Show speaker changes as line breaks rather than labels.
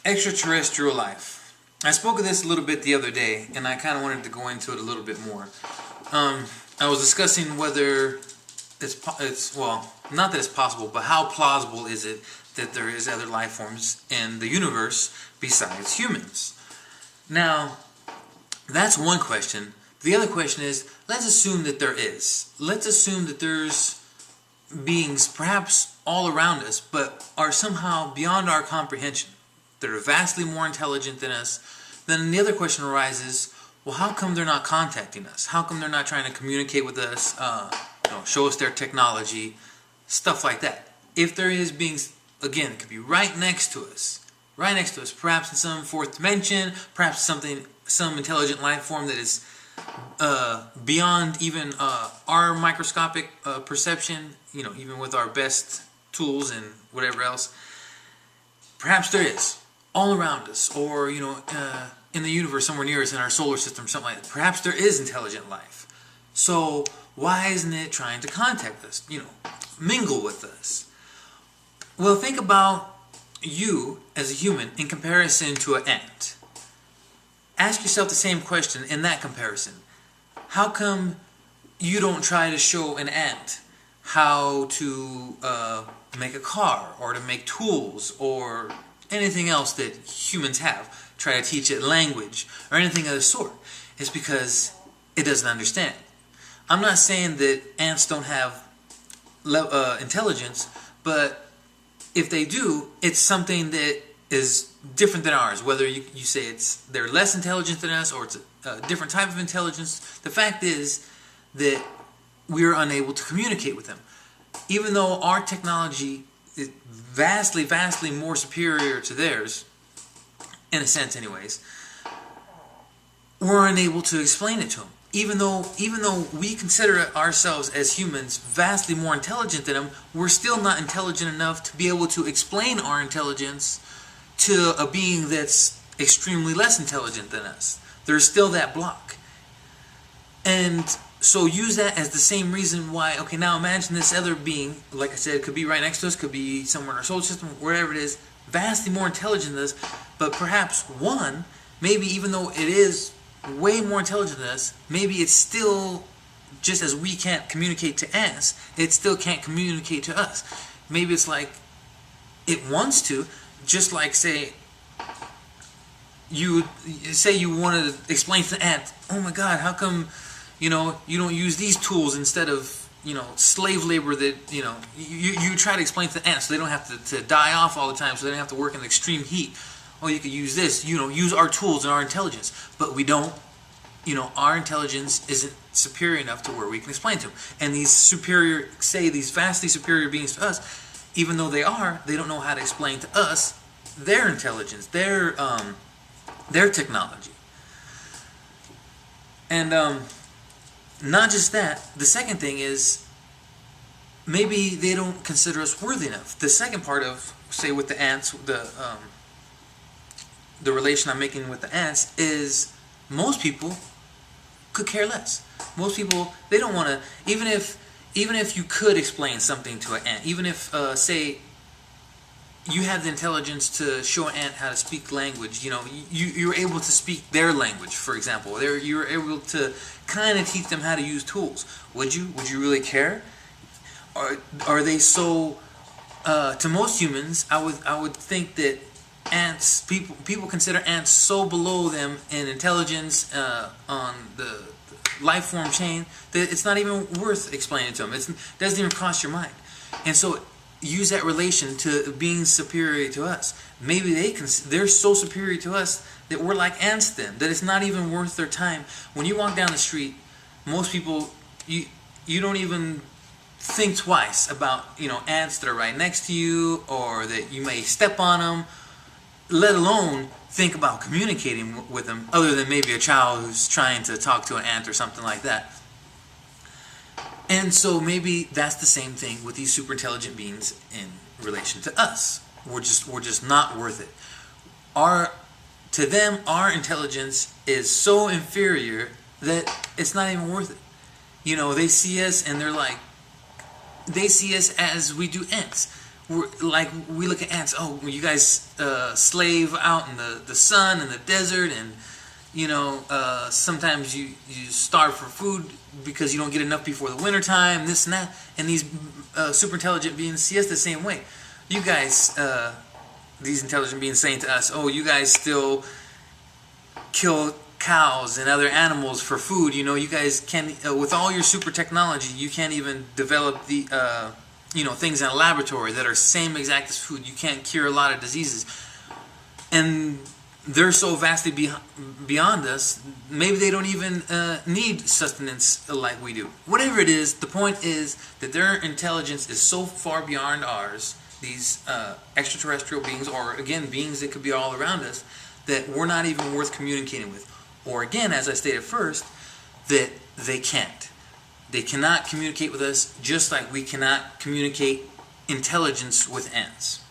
Extraterrestrial life. I spoke of this a little bit the other day, and I kind of wanted to go into it a little bit more. I was discussing whether it's well, not that it's possible, but how plausible is it that there is other life forms in the universe besides humans? Now, that's one question. The other question is, let's assume that there is. Let's assume that there's beings perhaps all around us, but are somehow beyond our comprehension, that are vastly more intelligent than us. Then the other question arises, well, how come they're not contacting us? How come they're not trying to communicate with us, show us their technology, stuff like that? If there is beings, again, it could be right next to us, perhaps in some fourth dimension, perhaps some intelligent life form that is beyond even our microscopic perception, even with our best tools and whatever else. Perhaps there is, all around us, or in the universe somewhere near us, in our solar system, something like that. Perhaps there is intelligent life. So why isn't it trying to contact us, mingle with us? Well, think about you as a human in comparison to an ant. Ask yourself the same question in that comparison. How come you don't try to show an ant how to make a car, or to make tools, or anything else that humans have? Try to teach it language, or anything of the sort. It's because it doesn't understand. I'm not saying that ants don't have intelligence, but if they do, it's something that is different than ours. Whether you say they're less intelligent than us, or it's a different type of intelligence, the fact is that we are unable to communicate with them. Even though our technology is vastly, vastly more superior to theirs, in a sense anyways, we're unable to explain it to them. Even though we consider ourselves as humans vastly more intelligent than them, we're still not intelligent enough to be able to explain our intelligence to a being that's extremely less intelligent than us. There's still that block. And so use that as the same reason why, okay, now imagine this other being, like I said, it could be right next to us, could be somewhere in our solar system, wherever it is, vastly more intelligent than us, but perhaps one, maybe even though it is way more intelligent than us, maybe it's still, just as we can't communicate to ants, it still can't communicate to us. Maybe it's like it wants to, just like say you wanted to explain to the ant, oh my God, how come you don't use these tools instead of slave labor that you try to explain to the ants so they don't have to die off all the time, so they don't have to work in extreme heat. Oh, you could use this, use our tools and our intelligence, but we don't. Our intelligence isn't superior enough to where we can explain to them. And these vastly superior beings to us, even though they don't know how to explain to us their intelligence, their technology. And not just that, the second thing is maybe they don't consider us worthy enough. The second part of, say, with the ants, the relation I'm making with the ants is most people could care less. Most people, they don't want to, even if you could explain something to an ant, even if, say, you have the intelligence to show an ant how to speak language, you're able to speak their language, for example. You're able to kind of teach them how to use tools. Would you really care? Are they so, to most humans, I would think that ants, people consider ants so below them in intelligence on the life form chain that it's not even worth explaining to them. It doesn't even cross your mind. And so use that relation to being superior to us. Maybe they're so superior to us that we're like ants then, that it's not even worth their time. When you walk down the street, most people, you don't even think twice about ants that are right next to you, or that you may step on them, let alone think about communicating with them, other than maybe a child who's trying to talk to an ant or something like that. And so maybe that's the same thing with these super intelligent beings in relation to us. We're just not worth it. To them, our intelligence is so inferior that it's not even worth it. They see us and they see us as we do ants. like we look at ants. Oh, you guys slave out in the sun and the desert, and you know, sometimes you starve for food because you don't get enough before the winter time, this and that. And these super intelligent beings see us the same way. You guys, these intelligent beings saying to us, oh, you guys still kill cows and other animals for food. You know, you guys can, with all your super technology, you can't even develop the, you know, things in a laboratory that are same exact as food. You can't cure a lot of diseases. And they're so vastly beyond us, maybe they don't even need sustenance like we do. Whatever it is, the point is that their intelligence is so far beyond ours, these extraterrestrial beings, or again, beings that could be all around us, that we're not even worth communicating with. Or again, as I stated first, that they can't. They cannot communicate with us just like we cannot communicate intelligence with ants.